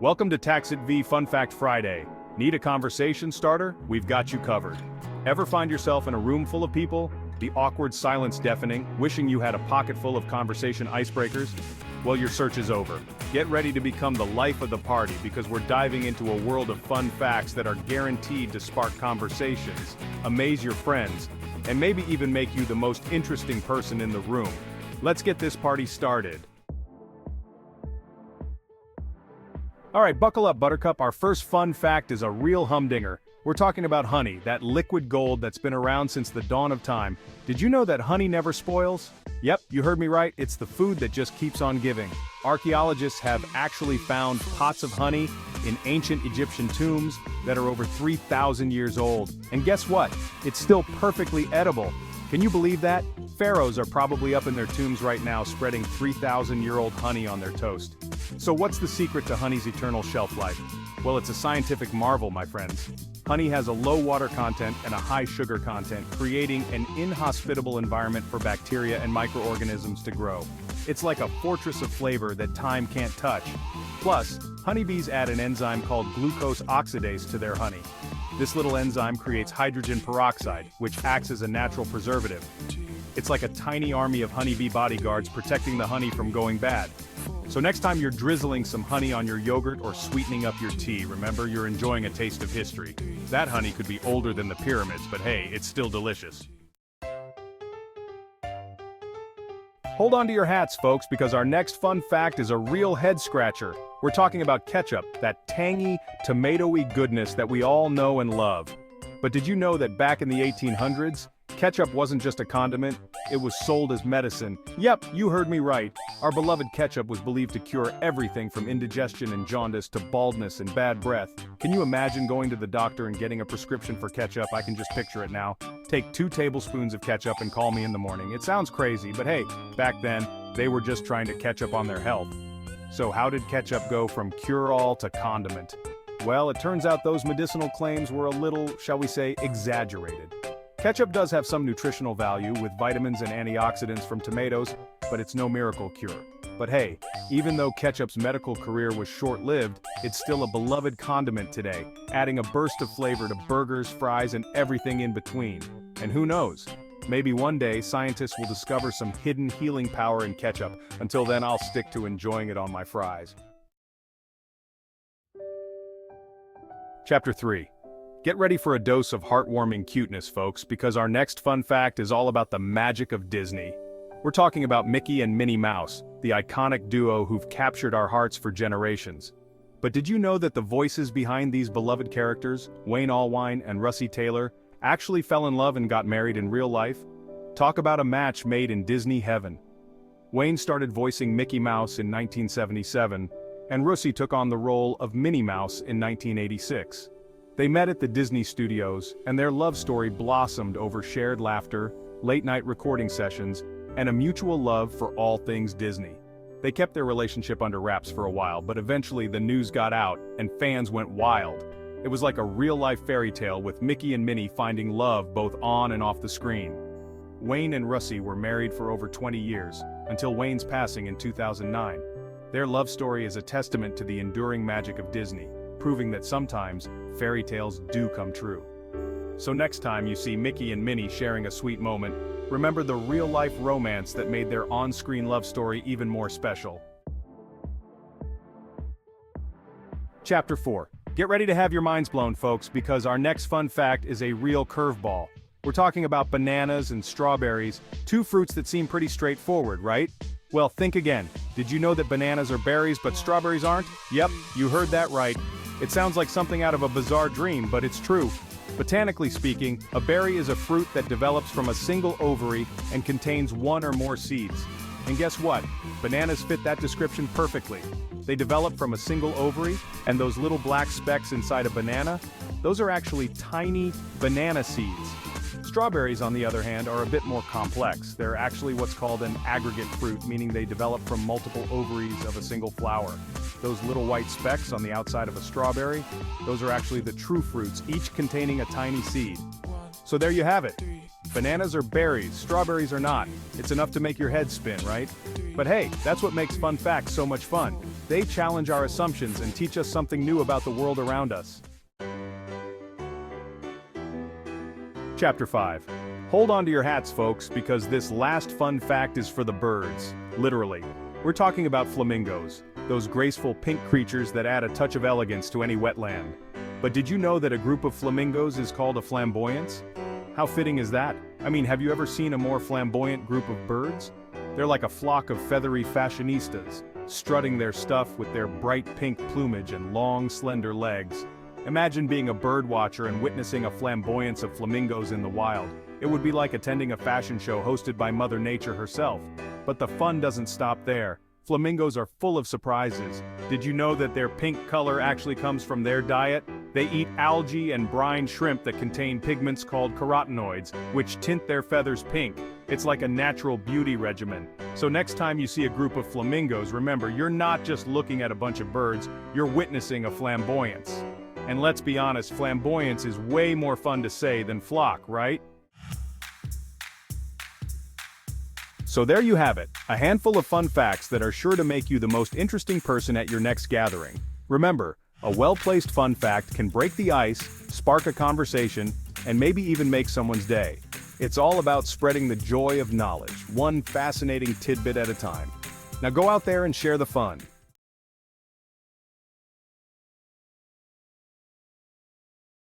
Welcome to Tax It V Fun Fact Friday. Need a conversation starter? We've got you covered. Ever find yourself in a room full of people? The awkward silence deafening, wishing you had a pocket full of conversation icebreakers? Well, your search is over. Get ready to become the life of the party because we're diving into a world of fun facts that are guaranteed to spark conversations, amaze your friends, and maybe even make you the most interesting person in the room. Let's get this party started. Alright, buckle up, Buttercup. Our first fun fact is a real humdinger. We're talking about honey, that liquid gold that's been around since the dawn of time. Did you know that honey never spoils? Yep, you heard me right, it's the food that just keeps on giving. Archaeologists have actually found pots of honey in ancient Egyptian tombs that are over 3,000 years old. And guess what? It's still perfectly edible. Can you believe that? Pharaohs are probably up in their tombs right now spreading 3,000-year-old honey on their toast. So what's the secret to honey's eternal shelf life? Well, it's a scientific marvel, my friends. Honey has a low water content and a high sugar content, creating an inhospitable environment for bacteria and microorganisms to grow. It's like a fortress of flavor that time can't touch. Plus, honeybees add an enzyme called glucose oxidase to their honey. This little enzyme creates hydrogen peroxide, which acts as a natural preservative. It's like a tiny army of honeybee bodyguards protecting the honey from going bad. So next time you're drizzling some honey on your yogurt or sweetening up your tea, remember you're enjoying a taste of history. That honey could be older than the pyramids, but hey, it's still delicious. Hold on to your hats, folks, because our next fun fact is a real head-scratcher. We're talking about ketchup, that tangy, tomatoey goodness that we all know and love. But did you know that back in the 1800s, ketchup wasn't just a condiment, it was sold as medicine? Yep, you heard me right. Our beloved ketchup was believed to cure everything from indigestion and jaundice to baldness and bad breath. Can you imagine going to the doctor and getting a prescription for ketchup? I can just picture it now. Take 2 tablespoons of ketchup and call me in the morning. It sounds crazy, but hey, back then, they were just trying to catch up on their health. So how did ketchup go from cure-all to condiment? Well, it turns out those medicinal claims were a little, shall we say, exaggerated. Ketchup does have some nutritional value with vitamins and antioxidants from tomatoes, but it's no miracle cure. But hey, even though ketchup's medical career was short-lived, it's still a beloved condiment today, adding a burst of flavor to burgers, fries, and everything in between. And who knows? Maybe one day scientists will discover some hidden healing power in ketchup. Until then, I'll stick to enjoying it on my fries. Chapter 3. Get ready for a dose of heartwarming cuteness, folks, because our next fun fact is all about the magic of Disney. We're talking about Mickey and Minnie Mouse, the iconic duo who've captured our hearts for generations. But did you know that the voices behind these beloved characters, Wayne Allwine and Russi Taylor, actually fell in love and got married in real life? Talk about a match made in Disney heaven. Wayne started voicing Mickey Mouse in 1977, and Russi took on the role of Minnie Mouse in 1986. They met at the Disney studios, and their love story blossomed over shared laughter, late-night recording sessions, and a mutual love for all things Disney. They kept their relationship under wraps for a while, but eventually the news got out, and fans went wild. It was like a real-life fairy tale with Mickey and Minnie finding love both on and off the screen. Wayne and Russi were married for over 20 years, until Wayne's passing in 2009. Their love story is a testament to the enduring magic of Disney, proving that sometimes fairy tales do come true. So next time you see Mickey and Minnie sharing a sweet moment, remember the real-life romance that made their on-screen love story even more special. Chapter 4. Get ready to have your minds blown, folks, because our next fun fact is a real curveball. We're talking about bananas and strawberries, 2 fruits that seem pretty straightforward, right? Well, think again. Did you know that bananas are berries but strawberries aren't? Yep, you heard that right. It sounds like something out of a bizarre dream, but it's true. Botanically speaking, a berry is a fruit that develops from a single ovary and contains 1 or more seeds. And guess what? Bananas fit that description perfectly. They develop from a single ovary, and those little black specks inside a banana, those are actually tiny banana seeds. Strawberries, on the other hand, are a bit more complex. They're actually what's called an aggregate fruit, meaning they develop from multiple ovaries of a single flower. Those little white specks on the outside of a strawberry, those are actually the true fruits, each containing a tiny seed. So there you have it. Bananas are berries, strawberries are not. It's enough to make your head spin, right? But hey, that's what makes fun facts so much fun. They challenge our assumptions and teach us something new about the world around us. Chapter 5. Hold on to your hats, folks, because this last fun fact is for the birds. Literally. We're talking about flamingos, those graceful pink creatures that add a touch of elegance to any wetland. But did you know that a group of flamingos is called a flamboyance? How fitting is that? I mean, have you ever seen a more flamboyant group of birds? They're like a flock of feathery fashionistas, strutting their stuff with their bright pink plumage and long, slender legs. Imagine being a bird watcher and witnessing a flamboyance of flamingos in the wild. It would be like attending a fashion show hosted by Mother Nature herself. But the fun doesn't stop there. Flamingos are full of surprises. Did you know that their pink color actually comes from their diet? They eat algae and brine shrimp that contain pigments called carotenoids, which tint their feathers pink. It's like a natural beauty regimen. So next time you see a group of flamingos, remember, you're not just looking at a bunch of birds, you're witnessing a flamboyance. And let's be honest, flamboyance is way more fun to say than flock, right? So there you have it, a handful of fun facts that are sure to make you the most interesting person at your next gathering. Remember, a well-placed fun fact can break the ice, spark a conversation, and maybe even make someone's day. It's all about spreading the joy of knowledge, one fascinating tidbit at a time. Now go out there and share the fun.